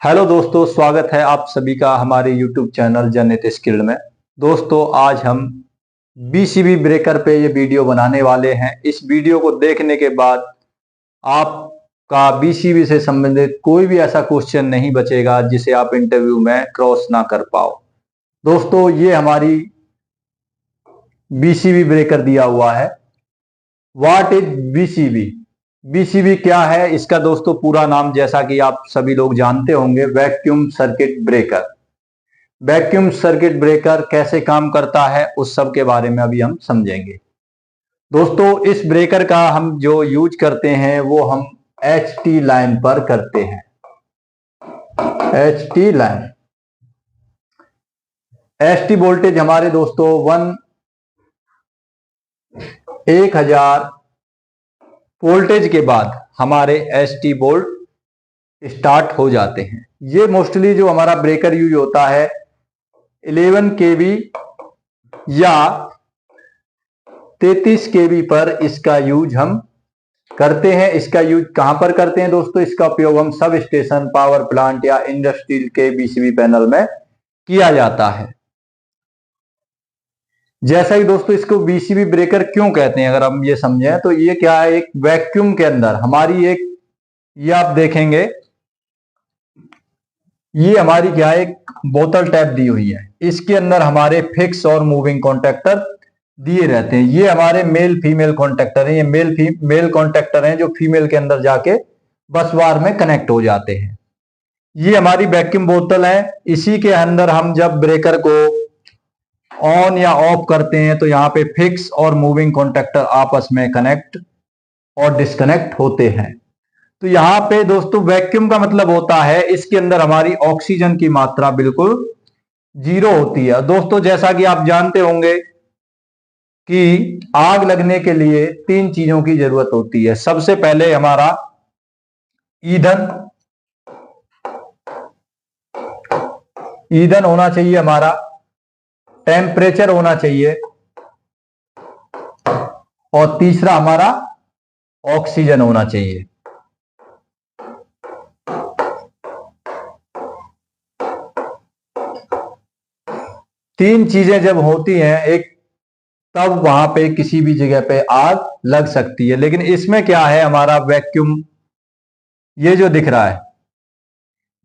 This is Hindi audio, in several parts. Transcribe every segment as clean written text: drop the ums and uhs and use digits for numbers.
हेलो दोस्तों, स्वागत है आप सभी का हमारे YouTube चैनल जनहित स्किल्ड में। दोस्तों, आज हम बीसीबी ब्रेकर पे ये वीडियो बनाने वाले हैं। इस वीडियो को देखने के बाद आपका बीसीबी से संबंधित कोई भी ऐसा क्वेश्चन नहीं बचेगा जिसे आप इंटरव्यू में क्रॉस ना कर पाओ। दोस्तों, ये हमारी बीसीबी ब्रेकर दिया हुआ है। What is BCB? बीसीबी क्या है? इसका दोस्तों पूरा नाम, जैसा कि आप सभी लोग जानते होंगे, vacuum circuit breaker. Vacuum circuit breaker कैसे काम करता है उस सब के बारे में अभी हम समझेंगे। दोस्तों, इस ब्रेकर का हम जो यूज करते हैं वो हम एचटी लाइन पर करते हैं। एचटी लाइन, एचटी वोल्टेज हमारे दोस्तों 1000 वोल्टेज के बाद हमारे एचटी वोल्ट स्टार्ट हो जाते हैं। ये मोस्टली जो हमारा ब्रेकर यूज होता है 11 केवी या 33 केवी पर इसका यूज हम करते हैं। इसका यूज कहां पर करते हैं दोस्तों? इसका उपयोग हम सब स्टेशन, पावर प्लांट या इंडस्ट्रियल के बीसीबी पैनल में किया जाता है। जैसा कि दोस्तों इसको बीसीबी ब्रेकर क्यों कहते हैं, अगर हम ये समझें तो ये क्या है, एक वैक्यूम के अंदर हमारी एक, ये आप देखेंगे, ये हमारी क्या है, एक बोतल टाइप दी हुई है। इसके अंदर हमारे फिक्स और मूविंग कॉन्टैक्टर दिए रहते हैं। ये हमारे मेल फीमेल कॉन्टैक्टर हैं। ये मेल कॉन्टैक्टर हैं जो फीमेल के अंदर जाके बस बार में कनेक्ट हो जाते हैं। ये हमारी वैक्यूम बोतल है। इसी के अंदर हम जब ब्रेकर को ऑन या ऑफ करते हैं तो यहाँ पे फिक्स और मूविंग कॉन्टैक्टर आपस में कनेक्ट और डिस्कनेक्ट होते हैं। तो यहाँ पे दोस्तों वैक्यूम का मतलब होता है इसके अंदर हमारी ऑक्सीजन की मात्रा बिल्कुल जीरो होती है। दोस्तों, जैसा कि आप जानते होंगे कि आग लगने के लिए 3 चीजों की जरूरत होती है। सबसे पहले हमारा ईंधन होना चाहिए, हमारा टेम्परेचर होना चाहिए, और तीसरा हमारा ऑक्सीजन होना चाहिए। तीन चीजें जब होती हैं एक, तब वहां पे किसी भी जगह पे आग लग सकती है। लेकिन इसमें क्या है, हमारा वैक्यूम, ये जो दिख रहा है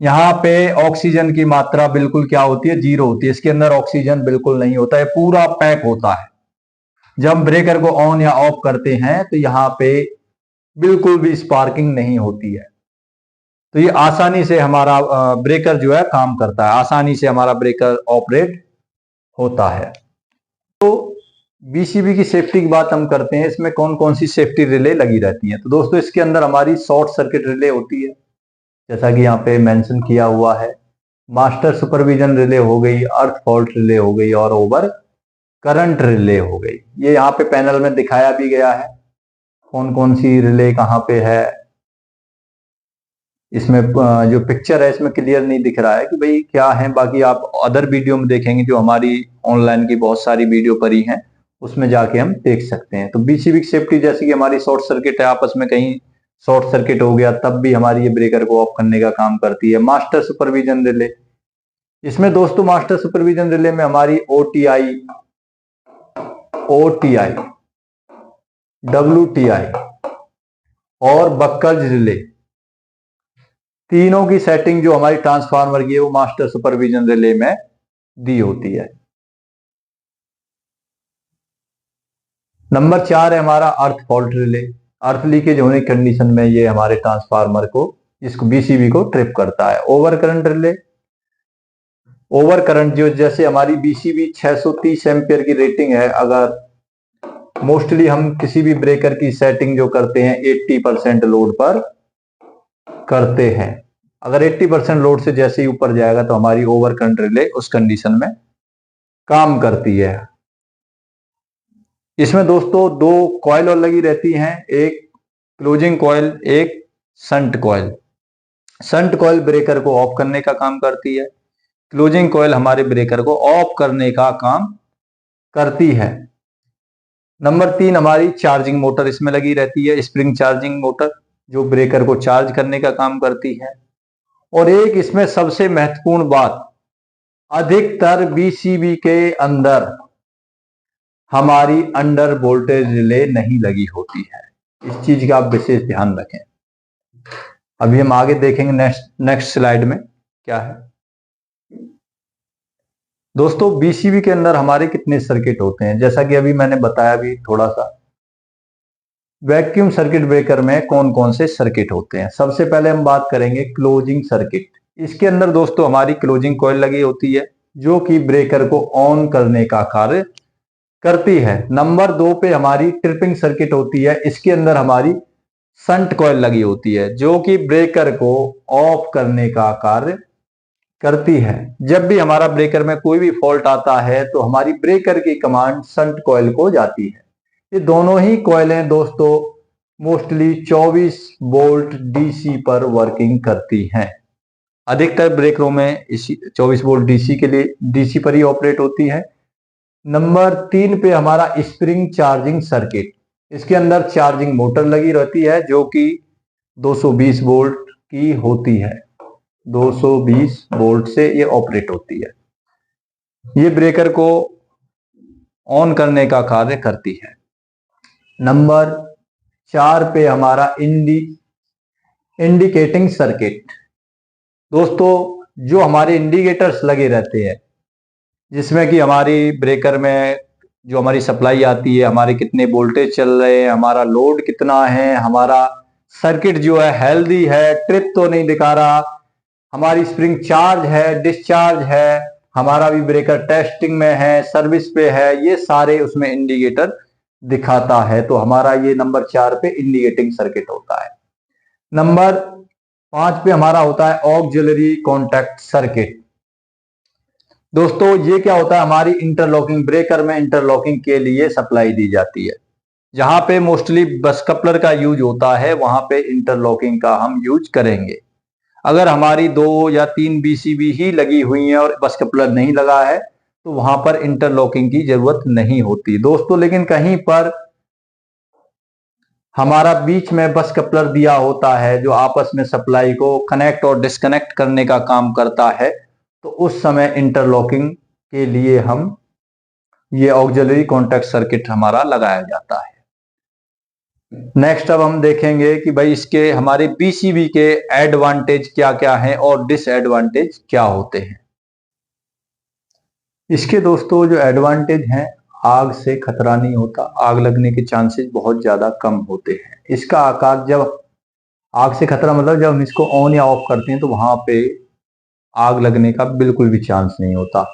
यहां पे ऑक्सीजन की मात्रा बिल्कुल क्या होती है, जीरो होती है। इसके अंदर ऑक्सीजन बिल्कुल नहीं होता है, पूरा पैक होता है। जब हम ब्रेकर को ऑन या ऑफ करते हैं तो यहां पे बिल्कुल भी स्पार्किंग नहीं होती है। तो ये आसानी से हमारा ब्रेकर जो है काम करता है, आसानी से हमारा ब्रेकर ऑपरेट होता है। तो बीसीबी की सेफ्टी की बात हम करते हैं, इसमें कौन कौन सी सेफ्टी रिले लगी रहती है। तो दोस्तों इसके अंदर हमारी शॉर्ट सर्किट रिले होती है, जैसा कि यहाँ पे मेंशन किया हुआ है। मास्टर सुपरविजन रिले हो गई, अर्थ फॉल्ट रिले हो गई, और ओवर करंट रिले हो गई। ये यहाँ पे पैनल में दिखाया भी गया है कौन कौन सी रिले कहाँ पे है। इसमें जो पिक्चर है इसमें क्लियर नहीं दिख रहा है कि भाई क्या है, बाकी आप अदर वीडियो में देखेंगे जो हमारी ऑनलाइन की बहुत सारी वीडियो पड़ी हैं, उसमें जाके हम देख सकते हैं। तो बीसीबी की सेफ्टी, जैसे कि हमारी शॉर्ट सर्किट है, आपस में कहीं शॉर्ट सर्किट हो गया तब भी हमारी ये ब्रेकर को ऑफ करने का काम करती है। मास्टर सुपरविजन रिले, इसमें दोस्तों मास्टर सुपरविजन रिले में हमारी ओटीआई, डब्ल्यूटीआई और बक्कर्स रिले, तीनों की सेटिंग जो हमारी ट्रांसफार्मर की है वो मास्टर सुपरविजन रिले में दी होती है। नंबर 4 है हमारा अर्थ फॉल्ट रिले। अर्थ लीकेज होने की कंडीशन में ये हमारे ट्रांसफार्मर को, इसको बीसीबी को ट्रिप करता है। Over current relay, over current जो, जैसे हमारी बीसीबी 630 एम्पियर की रेटिंग है, अगर मोस्टली हम किसी भी ब्रेकर की सेटिंग जो करते हैं 80% लोड पर करते हैं। अगर 80% लोड से जैसे ही ऊपर जाएगा तो हमारी ओवर करंट रिले उस कंडीशन में काम करती है। इसमें दोस्तों 2 कॉइल और लगी रहती हैं, एक क्लोजिंग कॉइल, एक shunt coil. Shunt coil breaker को ऑफ करने का काम करती है, क्लोजिंग कॉइल हमारे ब्रेकर को ऑफ करने का काम करती है। नंबर 3 हमारी चार्जिंग मोटर इसमें लगी रहती है, स्प्रिंग चार्जिंग मोटर, जो ब्रेकर को चार्ज करने का काम करती है। और एक इसमें सबसे महत्वपूर्ण बात, अधिकतर बीसीबी के अंदर हमारी अंडर वोल्टेज रिले नहीं लगी होती है। इस चीज का आप विशेष ध्यान रखें। अभी हम आगे देखेंगे नेक्स्ट स्लाइड में क्या है। दोस्तों बीसीबी के अंदर हमारे कितने सर्किट होते हैं, जैसा कि अभी मैंने बताया भी थोड़ा सा। वैक्यूम सर्किट ब्रेकर में कौन कौन से सर्किट होते हैं। सबसे पहले हम बात करेंगे क्लोजिंग सर्किट। इसके अंदर दोस्तों हमारी क्लोजिंग कॉइल लगी होती है जो कि ब्रेकर को ऑन करने का कार्य करती है। नंबर 2 पे हमारी ट्रिपिंग सर्किट होती है। इसके अंदर हमारी संट कॉइल लगी होती है जो कि ब्रेकर को ऑफ करने का कार्य करती है। जब भी हमारा ब्रेकर में कोई भी फॉल्ट आता है तो हमारी ब्रेकर की कमांड संट कॉइल को जाती है। ये दोनों ही कॉइलें दोस्तों मोस्टली 24 वोल्ट डीसी पर वर्किंग करती हैं। अधिकतर ब्रेकरों में इसी 24 वोल्ट डीसी के लिए डीसी पर ही ऑपरेट होती है। नंबर 3 पे हमारा स्प्रिंग चार्जिंग सर्किट। इसके अंदर चार्जिंग मोटर लगी रहती है जो कि 220 वोल्ट की होती है। 220 वोल्ट से ये ऑपरेट होती है। ये ब्रेकर को ऑन करने का कार्य करती है। नंबर 4 पे हमारा इंडिकेटिंग सर्किट। दोस्तों जो हमारे इंडिकेटर्स लगे रहते हैं जिसमें कि हमारी ब्रेकर में जो हमारी सप्लाई आती है, हमारे कितने वोल्टेज चल रहे हैं, हमारा लोड कितना है, हमारा सर्किट जो है हेल्दी है, ट्रिप तो नहीं दिखा रहा, हमारी स्प्रिंग चार्ज है, डिस्चार्ज है, हमारा भी ब्रेकर टेस्टिंग में है, सर्विस पे है, ये सारे उसमें इंडिकेटर दिखाता है। तो हमारा ये नंबर 4 पे इंडिकेटिंग सर्किट होता है। नंबर 5 पे हमारा होता है ऑक्सिलरी कॉन्टैक्ट सर्किट। दोस्तों ये क्या होता है, हमारी इंटरलॉकिंग ब्रेकर में इंटरलॉकिंग के लिए सप्लाई दी जाती है। जहां पे मोस्टली बस कपलर का यूज होता है वहां पे इंटरलॉकिंग का हम यूज करेंगे। अगर हमारी 2 या 3 बीसीबी ही लगी हुई है और बस कपलर नहीं लगा है तो वहां पर इंटरलॉकिंग की जरूरत नहीं होती दोस्तों। लेकिन कहीं पर हमारा बीच में बस कपलर दिया होता है जो आपस में सप्लाई को कनेक्ट और डिस्कनेक्ट करने का काम करता है, तो उस समय इंटरलॉकिंग के लिए हम ये ऑक्सिलरी कॉन्टैक्ट सर्किट हमारा लगाया जाता है। नेक्स्ट अब हम देखेंगे कि भाई इसके हमारे बीसीबी के एडवांटेज क्या क्या हैं और डिसएडवांटेज क्या होते हैं। इसके दोस्तों जो एडवांटेज हैं, आग से खतरा नहीं होता, आग लगने के चांसेस बहुत ज्यादा कम होते हैं। इसका आकार, जब आग से खतरा मतलब जब हम इसको ऑन या ऑफ करते हैं तो वहां पे आग लगने का बिल्कुल भी चांस नहीं होता।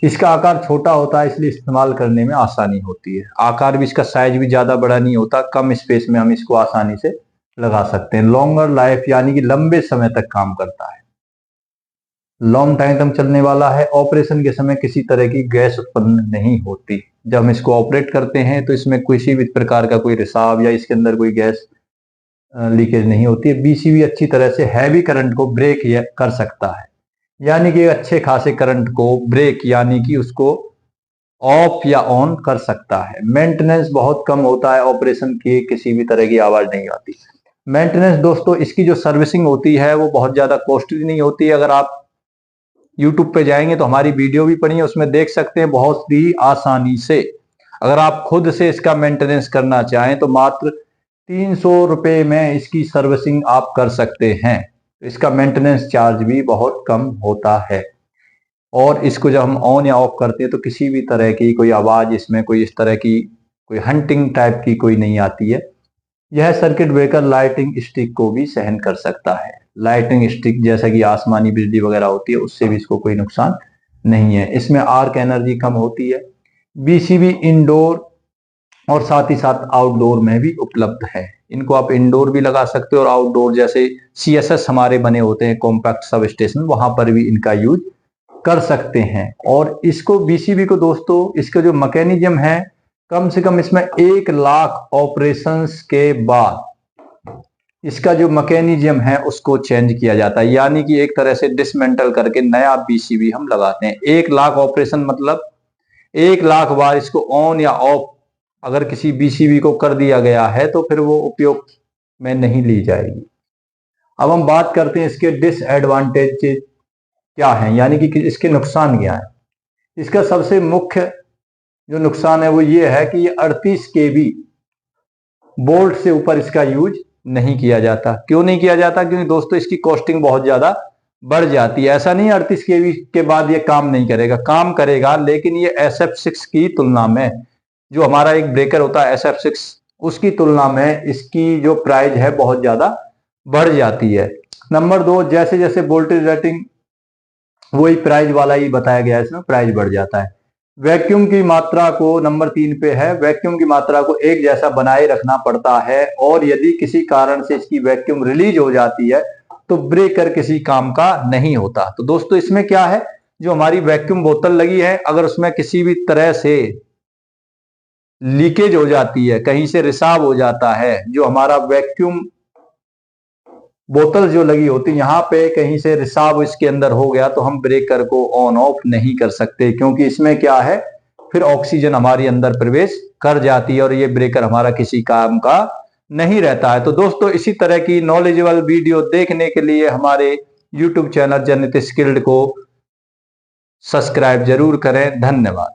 इसका आकार छोटा होता है इसलिए इस्तेमाल करने में आसानी होती है। आकार भी इसका साइज भी ज्यादा बड़ा नहीं होता, कम स्पेस में हम इसको आसानी से लगा सकते हैं। लॉन्गर लाइफ यानी कि लंबे समय तक काम करता है, लॉन्ग टाइम तक चलने वाला है। ऑपरेशन के समय किसी तरह की गैस उत्पन्न नहीं होती। जब हम इसको ऑपरेट करते हैं तो इसमें किसी भी प्रकार का कोई रिसाव या इसके अंदर कोई गैस लीकेज नहीं होती है। बीसीबी अच्छी तरह से हैवी करंट को ब्रेक कर सकता है, यानी कि अच्छे खासे करंट को ब्रेक यानी कि उसको ऑफ या ऑन कर सकता है। मेंटेनेंस बहुत कम होता है, ऑपरेशन की किसी भी तरह की आवाज नहीं आती। मेंटेनेंस दोस्तों इसकी जो सर्विसिंग होती है वो बहुत ज्यादा कॉस्टली नहीं होती है। अगर आप YouTube पे जाएंगे तो हमारी वीडियो भी पड़ी है, उसमें देख सकते हैं बहुत ही आसानी से। अगर आप खुद से इसका मेंटेनेंस करना चाहें तो मात्र 300 रुपए में इसकी सर्विसिंग आप कर सकते हैं। इसका मेंटेनेंस चार्ज भी बहुत कम होता है। और इसको जब हम ऑन या ऑफ करते हैं तो किसी भी तरह की कोई आवाज इसमें कोई इस तरह की कोई हंटिंग टाइप की कोई नहीं आती है। यह सर्किट ब्रेकर लाइटिंग स्टिक को भी सहन कर सकता है। लाइटिंग स्टिक जैसा कि आसमानी बिजली वगैरह होती है उससे भी इसको कोई नुकसान नहीं है। इसमें आर्क एनर्जी कम होती है। बीसीबी इंडोर और साथ ही साथ आउटडोर में भी उपलब्ध है। इनको आप इंडोर भी लगा सकते हो और आउटडोर जैसे सीएसएस हमारे बने होते हैं कॉम्पैक्ट सब स्टेशन, वहां पर भी इनका यूज कर सकते हैं। और इसको बीसीबी को दोस्तों इसका जो मैकेनिज्म है, कम से कम इसमें 1 लाख ऑपरेशंस के बाद इसका जो मैकेनिज्म है उसको चेंज किया जाता है, यानी कि एक तरह से डिसमेंटल करके नया बीसीबी हम लगाते हैं। 1 लाख ऑपरेशन मतलब 1 लाख बार इसको ऑन या ऑफ अगर किसी बीसीबी को कर दिया गया है तो फिर वो उपयोग में नहीं ली जाएगी। अब हम बात करते हैं इसके डिसएडवांटेज क्या है, यानी कि इसके नुकसान क्या है। इसका सबसे मुख्य जो नुकसान है वो ये है कि ये 38 केवी बोल्ट से ऊपर इसका यूज नहीं किया जाता। क्यों नहीं किया जाता? क्योंकि दोस्तों इसकी कॉस्टिंग बहुत ज्यादा बढ़ जाती है। ऐसा नहीं 38 केवी के बाद ये काम नहीं करेगा, काम करेगा, लेकिन ये SF6 की तुलना में, जो हमारा एक ब्रेकर होता है SF6, उसकी तुलना में इसकी जो प्राइस है बहुत ज्यादा बढ़ जाती है। नंबर 2, जैसे जैसे वोल्टेज रेटिंग वही प्राइस वाला ही बताया गया है, इसमें प्राइस बढ़ जाता है। वैक्यूम की मात्रा को, नंबर 3 पे है, वैक्यूम की मात्रा को एक जैसा बनाए रखना पड़ता है, और यदि किसी कारण से इसकी वैक्यूम रिलीज हो जाती है तो ब्रेकर किसी काम का नहीं होता। तो दोस्तों इसमें क्या है, जो हमारी वैक्यूम बोतल लगी है, अगर उसमें किसी भी तरह से लीकेज हो जाती है, कहीं से रिसाव हो जाता है, जो हमारा वैक्यूम बोतल जो लगी होती है यहां पे कहीं से रिसाव इसके अंदर हो गया, तो हम ब्रेकर को ऑन ऑफ नहीं कर सकते, क्योंकि इसमें क्या है, फिर ऑक्सीजन हमारी अंदर प्रवेश कर जाती है और ये ब्रेकर हमारा किसी काम का नहीं रहता है। तो दोस्तों इसी तरह की नॉलेजेबल वीडियो देखने के लिए हमारे YouTube चैनल जनित स्किल्ड को सब्सक्राइब जरूर करें। धन्यवाद।